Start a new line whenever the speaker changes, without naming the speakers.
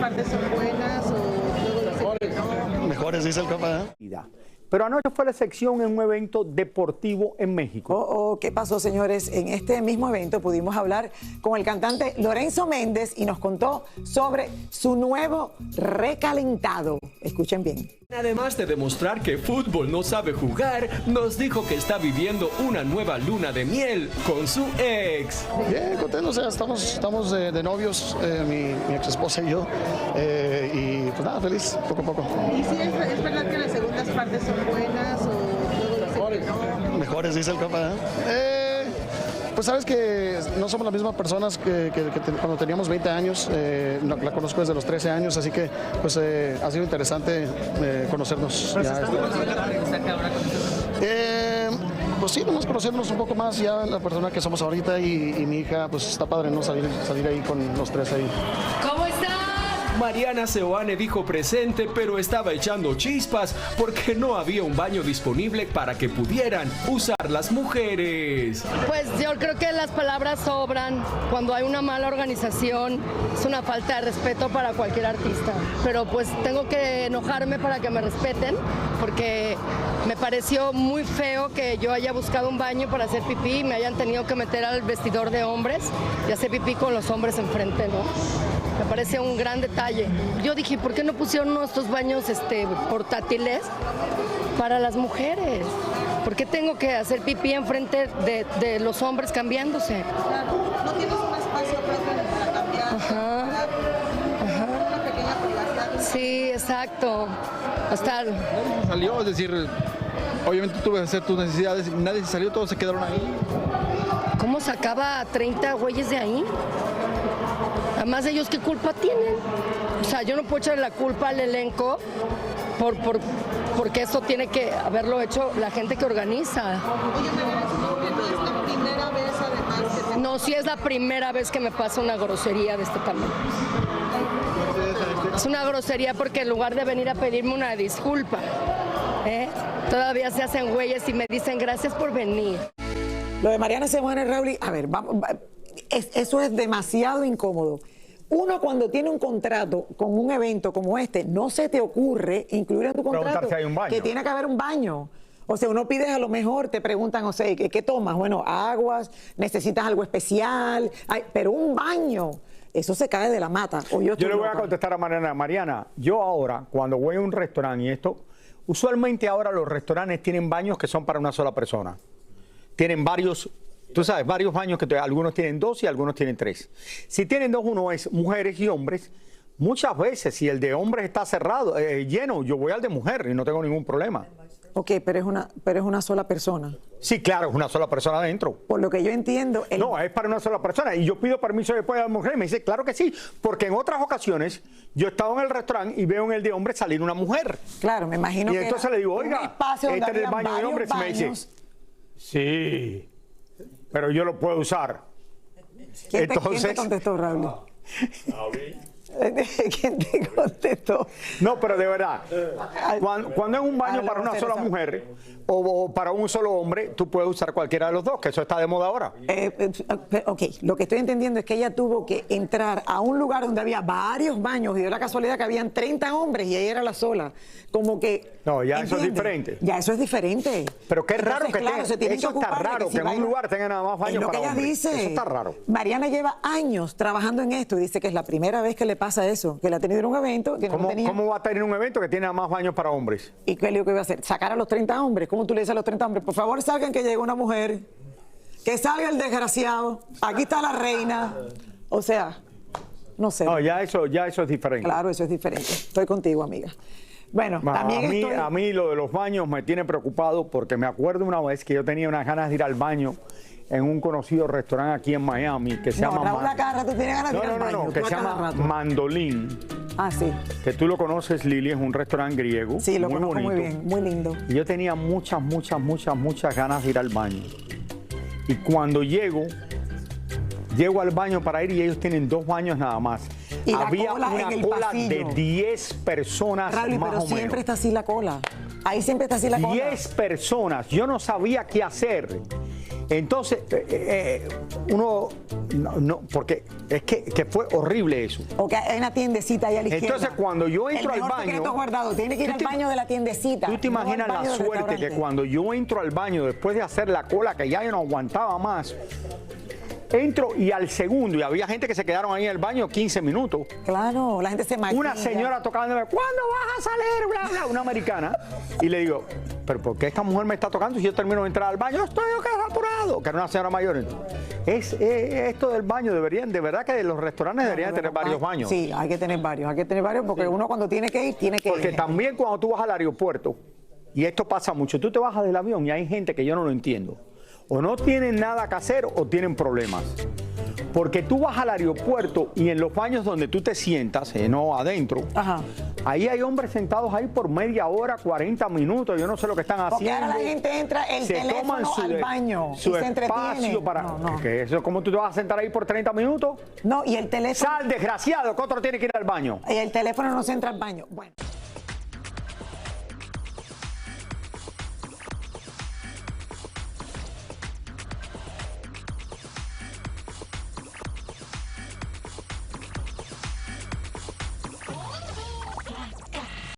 partes son buenas o luego dicen que no?
Mejores, dice el papá.
Pero anoche fue la sección en un evento deportivo en México.
¿Qué pasó, señores? En este mismo evento pudimos hablar con el cantante Lorenzo Méndez y nos contó sobre su nuevo recalentado. Escuchen bien.
Además de demostrar que fútbol no sabe jugar, nos dijo que está viviendo una nueva luna de miel con su ex.
Bien, contento, o sea, estamos de novios, mi ex esposa y yo, y pues nada, feliz, poco a poco.
¿Y si es verdad que las segundas partes son buenas o luego dicen que no?
Mejores, dice el papá. Pues sabes que no somos las mismas personas que cuando teníamos 20 años, la conozco desde los 13 años, así que pues ha sido interesante conocernos. Pues sí, nomás conocernos un poco más ya la persona que somos ahorita y mi hija, pues está padre, ¿no? Salir ahí con los tres ahí.
¿Cómo están? Mariana Seoane dijo presente, pero estaba echando chispas porque no había un baño disponible para que pudieran usar las mujeres.
Pues yo creo que las palabras sobran. Cuando hay una mala organización, es una falta de respeto para cualquier artista. Pero pues tengo que enojarme para que me respeten, porque me pareció muy feo que yo haya buscado un baño para hacer pipí y me hayan tenido que meter al vestidor de hombres y hacer pipí con los hombres enfrente, ¿no? Me parece un gran detalle. Yo dije, ¿por qué no pusieron estos baños portátiles para las mujeres? ¿Por qué tengo que hacer pipí enfrente de los hombres cambiándose?
Claro, no tienes un espacio propio para cambiar.
Ajá.
Una pequeña privacidad.
Sí, exacto. Hasta
salió, es decir, obviamente tuve que hacer tus necesidades y nadie se salió, todos se quedaron ahí.
¿Cómo sacaba a 30 güeyes de ahí? Además, ellos qué culpa tienen. O sea, yo no puedo echarle la culpa al elenco porque eso tiene que haberlo hecho la gente que organiza.
Oye, no es la primera vez además que te...
No, sí es la primera vez que me pasa una grosería de este tamaño. Es una grosería porque en lugar de venir a pedirme una disculpa, todavía se hacen güeyes y me dicen gracias por venir.
Lo de Mariana Seoane, Raúl, a ver, eso es demasiado incómodo. Uno cuando tiene un contrato con un evento como este, no se te ocurre incluir en tu contrato
si hay un baño.
que tiene que haber un baño. O sea, uno pides a lo mejor, te preguntan, o sea, ¿qué tomas? Bueno, aguas, necesitas algo especial, pero un baño, eso se cae de la mata. Yo
le voy a contestar a Mariana. Mariana, yo ahora, cuando voy a un restaurante y esto, usualmente ahora los restaurantes tienen baños que son para una sola persona. Tienen varios... Tú sabes, varios baños que algunos tienen 2 y algunos tienen 3. Si tienen 2, uno es mujeres y hombres. Muchas veces, si el de hombres está cerrado, lleno, yo voy al de mujer y no tengo ningún problema.
Ok, pero es una sola persona.
Sí, claro, es una sola persona adentro.
Por lo que yo entiendo...
No, es para una sola persona. Y yo pido permiso después de la mujer y me dice, claro que sí. Porque en otras ocasiones yo he estado en el restaurante y veo en el de hombre salir una mujer.
Claro, me imagino que...
Y entonces le digo, oiga, este es el baño de hombres. Y me dice, sí, pero yo lo puedo usar.
¿Quién te contestó, Raúl? ¿Quién te contestó?
No, pero de verdad, cuando es un baño para una sola mujer o para un solo hombre, tú puedes usar cualquiera de los dos, que eso está de moda ahora.
Ok, lo que estoy entendiendo es que ella tuvo que entrar a un lugar donde había varios baños y dio la casualidad que habían 30 hombres y ella era la sola. Como que...
No, ya
¿entiendes?
eso es diferente.
Ya eso es diferente.
Pero qué raro
Entonces,
que
claro,
tenga,
se tienen
eso
que
está
ocupar de
raro,
si
que en un lugar tenga nada más baños para
hombres.
hombres.
Dice,
eso está raro.
Mariana lleva años trabajando en esto y dice que es la primera vez que le pasa eso, que la ha tenido en un evento que no tenía...
¿Cómo va a tener un evento que tiene nada más baños para hombres?
¿Y qué es lo que iba a hacer? ¿Sacar a los 30 hombres? ¿Cómo tú le dices a los 30 hombres? Por favor, salgan que llegó una mujer, que salga el desgraciado, aquí está la reina. O sea, no sé.
No, ya eso es diferente.
Claro, eso es diferente. Estoy contigo, amiga. Bueno, también
a mí lo de los baños me tiene preocupado porque me acuerdo una vez que yo tenía unas ganas de ir al baño en un conocido restaurante aquí en Miami que se llama...
Raúl, cada rato tiene ganas de ir al baño.
Que se llama Mandolín.
Ah, sí.
Que tú lo conoces, Lili, es un restaurante griego.
Sí, lo
muy
conozco
bonito.
muy bien, muy lindo.
Y yo tenía muchas ganas de ir al baño. Y cuando llego al baño para ir y ellos tienen 2 baños nada más.
Y
había
una
cola de 10 personas
Raúl,
más
pero
o menos.
siempre está así la cola. Ahí siempre está así la cola.
10 personas. Yo no sabía qué hacer. Entonces, uno, no, porque es que fue horrible eso.
Ok, hay una tiendecita ahí a la izquierda.
Entonces, cuando yo entro
el
al
mejor
baño...
secreto guardado, tiene que ir al baño de la tiendecita.
¿Tú te
no al
imaginas la
baño del
suerte que
restaurante.
cuando yo entro al baño después de hacer la cola, que ya yo no aguantaba más, entro y al segundo, y había gente que se quedaron ahí en el baño 15 minutos.
Claro, la gente se maquilla.
Una señora tocándome, ¿cuándo vas a salir? Bla, bla, una americana. Y le digo, ¿pero por qué esta mujer me está tocando si yo termino de entrar al baño? Estoy apurado. Que era una señora mayor. Esto del baño, de verdad que los restaurantes deberían tener varios baños.
Sí, hay que tener varios porque uno cuando tiene que ir, tiene que
Porque
ir.
también cuando tú vas al aeropuerto, y esto pasa mucho, tú te bajas del avión y hay gente que yo no lo entiendo. O no tienen nada que hacer o tienen problemas. Porque tú vas al aeropuerto y en los baños donde tú te sientas, no adentro,
Ajá.
ahí hay hombres sentados ahí por media hora, 40 minutos, yo no sé lo que están
Porque
haciendo.
ahora la gente entra el
Se toman
teléfono al baño
su
y se entretiene.
espacio para...
No.
¿Qué es eso? ¿Cómo tú te vas a sentar ahí por 30 minutos?
No, y el teléfono,
Sal, desgraciado, que otro tiene que ir al baño.
y el teléfono no se entra al baño. Bueno.